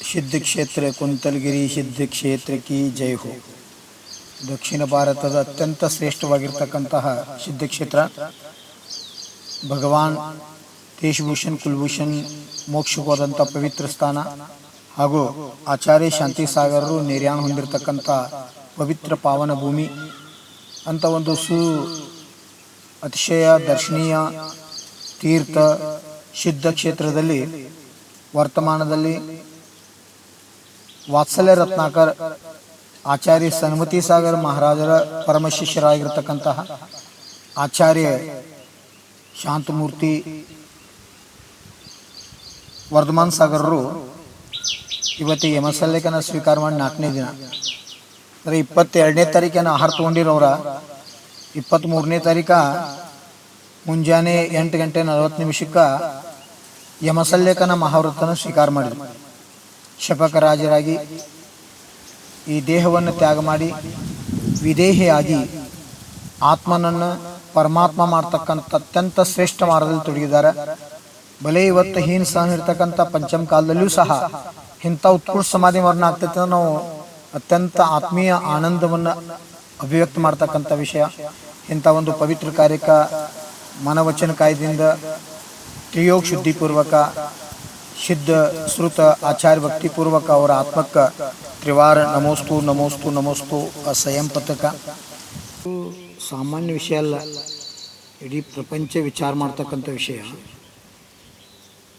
ಸಿದ್ಧ ಕ್ಷೇತ್ರ ಕುಂತಲಗಿರಿ ಸಿದ್ಧ ಕ್ಷೇತ್ರ ಕಿ ಜೈ ಹೋ. ದಕ್ಷಿಣ ಭಾರತದ ಅತ್ಯಂತ ಶ್ರೇಷ್ಠವಾಗಿರ್ತಕ್ಕಂತಹ ಸಿದ್ಧ ಕ್ಷೇತ್ರ ಭಗವಾನ್ ತೇಜಭೂಷಣ್ ಕುಲಭೂಷಣ್ ಮೋಕ್ಷಕ್ಕೆ ಹೋದಂಥ ಪವಿತ್ರ ಸ್ಥಾನ ಹಾಗೂ ಆಚಾರ್ಯ ಶಾಂತಿಸಾಗರರು ನಿರ್ಯಾಣ ಹೊಂದಿರತಕ್ಕಂಥ ಪವಿತ್ರ ಪಾವನ ಭೂಮಿ ಅಂತ ಒಂದು ಅತಿಶಯ ದರ್ಶನೀಯ ತೀರ್ಥ ಸಿದ್ಧ ಕ್ಷೇತ್ರದಲ್ಲಿ ವರ್ತಮಾನದಲ್ಲಿ ವಾತ್ಸಲ್ಯ ರತ್ನಾಕರ್ ಆಚಾರ್ಯ ಸನ್ಮತಿ ಸಾಗರ್ ಮಹಾರಾಜರ ಪರಮ ಶಿಷ್ಯರಾಗಿರ್ತಕ್ಕಂತಹ ಆಚಾರ್ಯ ಶಾಂತಮೂರ್ತಿ ವರ್ಧಮಾನ್ ಸಾಗರರು ಇವತ್ತಿಗೆ ಯಮಸಲ್ಲೇಖನ ಸ್ವೀಕಾರ ಮಾಡಿ 4ನೇ ದಿನ ಅಂದರೆ 22ನೇ ತಾರೀಕೇನು ಆಹಾರ ತೊಗೊಂಡಿರೋರ 23ನೇ ತಾರೀಕ ಮುಂಜಾನೆ 8 ಗಂಟೆ 40 ನಿಮಿಷಕ್ಕೆ ಯಮಸಲ್ಲೇಖನ ಮಹಾವ್ರತನ ಸ್ವೀಕಾರ ಮಾಡಿದರು. ಶಪಕರಾಜರಾಗಿ ಈ ದೇಹವನ್ನು ತ್ಯಾಗ ಮಾಡಿ ವಿದೇಹಿಯಾಗಿ ಆತ್ಮನನ್ನು ಪರಮಾತ್ಮ ಮಾಡ್ತಕ್ಕಂಥ ಅತ್ಯಂತ ಶ್ರೇಷ್ಠ ಮಾರ್ಗದಲ್ಲಿ ತೊಡಗಿದ್ದಾರೆ. ಬಲೆ ಇವತ್ತು ಹೀನ ಸಹ ಇರ್ತಕ್ಕಂಥ ಪಂಚಮ ಕಾಲದಲ್ಲಿಯೂ ಸಹ ಇಂಥ ಉತ್ಕೃಷ್ಟ ಸಮಾಧಿ ಮರಣ ಆಗ್ತೈತೆ. ನಾವು ಅತ್ಯಂತ ಆತ್ಮೀಯ ಆನಂದವನ್ನು ಅಭಿವ್ಯಕ್ತ ಮಾಡ್ತಕ್ಕಂಥ ವಿಷಯ. ಇಂಥ ಒಂದು ಪವಿತ್ರ ಕಾರ್ಯಕ್ಕೆ ಮನವಚನ ಕಾಯ್ದೆಯಿಂದ ತ್ರಿಯೋಗ ಶುದ್ಧಿಪೂರ್ವಕ ಸಿದ್ಧ ಶ್ರುತ ಆಚಾರ್ಯ ಭಕ್ತಿಪೂರ್ವಕ ಅವರ ಆತ್ಮಕ್ಕೆ ತ್ರಿವಾರ ನಮೋಸ್ತು ನಮೋಸ್ತು ನಮೋಸ್ತು ಅಸಯಂ ಪತಕ. ಸಾಮಾನ್ಯ ವಿಷಯ ಅಲ್ಲ, ಇಡೀ ಪ್ರಪಂಚ ವಿಚಾರ ಮಾಡ್ತಕ್ಕಂಥ ವಿಷಯ.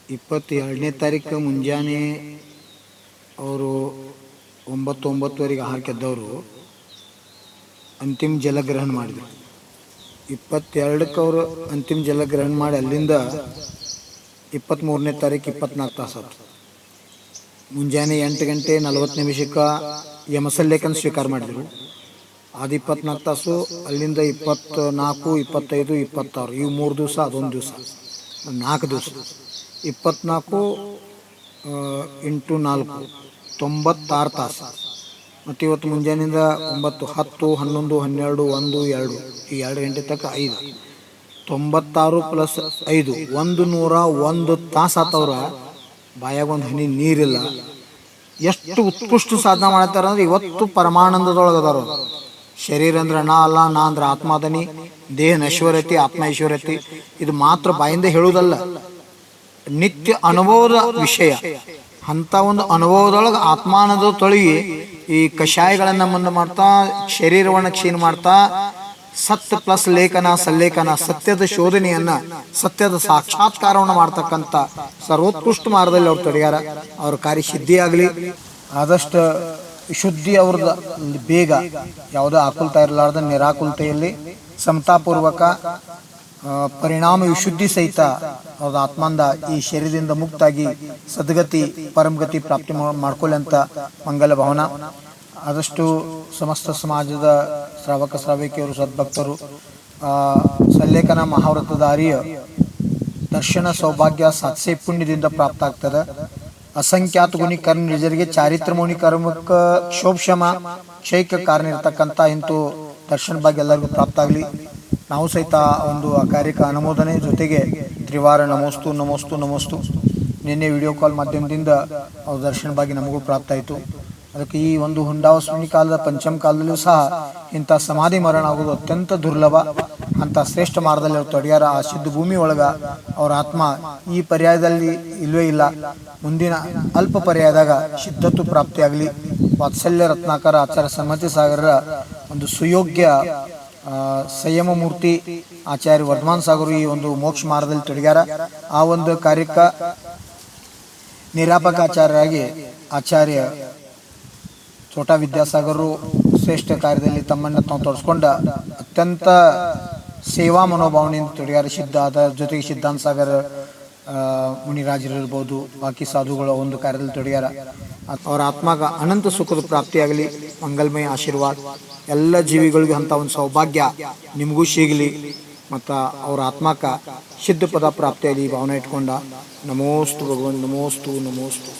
22ನೇ ತಾರೀಕು ಮುಂಜಾನೆ ಅವರು 9:09 ಆಹಾರಕ್ಕೆ ಎದ್ದವರು ಅಂತಿಮ ಜಲಗ್ರಹಣ ಮಾಡಿದರು. 22ಕ್ಕೆ ಅವರು ಅಂತಿಮ ಜಲಗ್ರಹಣ ಮಾಡಿ ಅಲ್ಲಿಂದ 23ನೇ ತಾರೀಕು 24 ತಾಸು ಮುಂಜಾನೆ 8 ಗಂಟೆ 40 ನಿಮಿಷಕ್ಕೆ ಯಮಸಲ್ಲೇಖನ ಸ್ವೀಕಾರ ಮಾಡಿದರು. ಅದು 24 ತಾಸು ಅಲ್ಲಿಂದ 24, 25, 26 ಇವು 3 ದಿವಸ, ಅದೊಂದು ದಿವಸ, 4 ದಿವಸ. 24 × 4 96 ತಾಸು. ಮತ್ತು ಇವತ್ತು ಮುಂಜಾನೆಯಿಂದ 9, 10, 11, 12, 1, 2 ಈ 2 ಗಂಟೆ ತನಕ 5, 96 + 5 101 ತಾಸು ಆತವ್ರ. ಬಾಯಾಗ ಒಂದು ಹನಿ ನೀರಿಲ್ಲ. ಎಷ್ಟು ಉತ್ಕೃಷ್ಟ ಸಾಧನೆ ಮಾಡ್ತಾರೆ ಅಂದ್ರೆ ಇವತ್ತು ಪರಮಾನಂದದೊಳಗದಾರ. ಶರೀರ ಅಂದ್ರೆ ನಾ ಅಲ್ಲ, ನಾ ಅಂದ್ರೆ ಆತ್ಮಾದನಿ, ದೇಹ ನಶ್ವರತಿ ಆತ್ಮ ಐಶ್ವರ್ಯತಿ. ಇದು ಮಾತ್ರ ಬಾಯಿಂದ ಹೇಳುವುದಲ್ಲ, ನಿತ್ಯ ಅನುಭವದ ವಿಷಯ. ಅಂಥ ಒಂದು ಅನುಭವದೊಳಗೆ ಆತ್ಮಾನಂದ ತೊಳಗಿ ಈ ಕಷಾಯಗಳನ್ನು ಮುಂದೆ ಮಾಡ್ತಾ ಶರೀರವನ್ನು ಕ್ಷೀಣ ಮಾಡ್ತಾ ಸತ್ಯ ಪ್ಲಸ್ ಲೇಖನ ಸಲ್ಲೇಖನ ಸತ್ಯದ ಶೋಧನೆಯನ್ನ ಸತ್ಯದ ಸಾಕ್ಷಾತ್ಕಾರವನ್ನು ಮಾಡ್ತಕ್ಕಂಥ ಸರ್ವೋತ್ಕೃಷ್ಟ ಮಾರ್ಗದಲ್ಲಿ ಅವ್ರು ತೊಡಗ್ಯಾರ. ಅವ್ರ ಕಾರ್ಯ ಸಿದ್ಧಿಯಾಗಲಿ, ಆದಷ್ಟು ಶುದ್ಧಿ ಅವ್ರದ್ದು ಬೇಗ ಯಾವುದೋ ಆಕುಲ್ತಾ ಇರಲಾರ್ದ ನಿರಾಕುಲ್ತೆಯಲ್ಲಿ ಸಮತಾಪೂರ್ವಕ ಪರಿಣಾಮ ವಿಶುದ್ಧಿ ಸಹಿತ ಅವ್ರದ್ದು ಆತ್ಮಂದ ಈ ಶರೀರದಿಂದ ಮುಕ್ತಾಗಿ ಸದ್ಗತಿ ಪರಮಗತಿ ಪ್ರಾಪ್ತಿ ಮಾಡ್ಕೊಳ್ಳಿ ಅಂತ ಮಂಗಲ ಭವನ. ಆದಷ್ಟು ಸಮಸ್ತ ಸಮಾಜದ ಶ್ರಾವಕ ಶ್ರಾವಕಿಯರು ಸದ್ಭಕ್ತರು ಸಲ್ಲೇಖನ ಮಹಾವ್ರತಧಾರಿಯ ದರ್ಶನ ಸೌಭಾಗ್ಯ ಸಾತ್ಸೆ ಪುಣ್ಯದಿಂದ ಪ್ರಾಪ್ತ ಆಗ್ತದೆ. ಅಸಂಖ್ಯಾತ ಗುಣಿ ಕರ್ಮ ನಿಜರಿಗೆ ಚಾರಿತ್ರ ಮುನಿ ಕರ್ಮಕ್ಕೆ ಕ್ಷೋಭಕ್ಷಮ ಕ್ಷೈಕ ಕಾರಣ ಇರ್ತಕ್ಕಂಥ ಇಂತೂ ದರ್ಶನ ಭಾಗ್ಯ ಎಲ್ಲರಿಗೂ ಪ್ರಾಪ್ತ ಆಗಲಿ. ನಾವು ಸಹಿತ ಒಂದು ಆ ಕಾರ್ಯಕ್ಕೆ ಅನುಮೋದನೆ ಜೊತೆಗೆ ತ್ರಿವಾರ ನಮೋಸ್ತು ನಮೋಸ್ತು ನಮೋಸ್ತು. ನಿನ್ನೆ ವಿಡಿಯೋ ಕಾಲ್ ಮಾಧ್ಯಮದಿಂದ ಅವ್ರ ದರ್ಶನ ಭಾಗ್ಯ ನಮಗೂ ಪ್ರಾಪ್ತ ಆಯಿತು. ಅದಕ್ಕೆ ಈ ಒಂದು ಹುಂಡಾವಸ್ವಾಮಿ ಕಾಲದ ಪಂಚಮ ಕಾಲದಲ್ಲೂ ಸಹ ಇಂಥ ಸಮಾಧಿ ಮರಣ ಆಗೋದು ಅತ್ಯಂತ ದುರ್ಲಭ. ಅಂಥ ಶ್ರೇಷ್ಠ ಮಾರ್ಗದಲ್ಲಿ ಅವ್ರು ತೊಡಗ್ಯಾರ. ಆ ಸಿದ್ಧ ಭೂಮಿ ಒಳಗೆ ಅವ್ರ ಆತ್ಮ ಈ ಪರ್ಯಾಯದಲ್ಲಿ ಇಲ್ವೇ ಇಲ್ಲ, ಮುಂದಿನ ಅಲ್ಪ ಪರ್ಯಾಯದಾಗ ಸಿದ್ಧತ್ವ ಪ್ರಾಪ್ತಿಯಾಗಲಿ. ವಾತ್ಸಲ್ಯ ರತ್ನಾಕರ ಆಚಾರ್ಯ ಸನ್ಮತಿ ಸಾಗರರ ಒಂದು ಸುಯೋಗ್ಯ ಸಂಯಮ ಮೂರ್ತಿ ಆಚಾರ್ಯ ವರ್ಧಮಾನ್ ಸಾಗರು ಈ ಒಂದು ಮೋಕ್ಷ ಮಾರ್ಗದಲ್ಲಿ ತೊಡಗ್ಯಾರ. ಆ ಒಂದು ಕಾರ್ಯಕ್ಕೆ ನಿರಾಪಕ ಆಚಾರ್ಯರಾಗಿ ಆಚಾರ್ಯ ಚೋಟಾ ವಿದ್ಯಾಸಾಗರರು ಶ್ರೇಷ್ಠ ಕಾರ್ಯದಲ್ಲಿ ತಮ್ಮನ್ನು ತಾವು ತೊಡಸ್ಕೊಂಡ ಅತ್ಯಂತ ಸೇವಾ ಮನೋಭಾವನೆಯಿಂದ ತೊಡಗ್ಯಾರ. ಸಿದ್ಧ ಅದರ ಜೊತೆಗೆ ಸಿದ್ಧಾಂತ ಸಾಗರ ಮುನಿರಾಜರಿರ್ಬೋದು, ಬಾಕಿ ಸಾಧುಗಳು ಒಂದು ಕಾರ್ಯದಲ್ಲಿ ತೊಡಗ್ಯಾರ. ಅವರ ಆತ್ಮಗ ಅನಂತ ಸುಖದ ಪ್ರಾಪ್ತಿಯಾಗಲಿ. ಮಂಗಲ್ಮಯ ಆಶೀರ್ವಾದ ಎಲ್ಲ ಜೀವಿಗಳಿಗೂ ಅಂಥ ಒಂದು ಸೌಭಾಗ್ಯ ನಿಮಗೂ ಸಿಗಲಿ. ಮತ್ತು ಅವ್ರ ಆತ್ಮಕ ಸಿದ್ಧ ಪದ ಪ್ರಾಪ್ತಿಯಾಗಲಿ ಭಾವನೆ ಇಟ್ಕೊಂಡ ನಮೋಸ್ತು ಭಗವಂತ ನಮೋಸ್ತು ನಮೋಸ್ತು.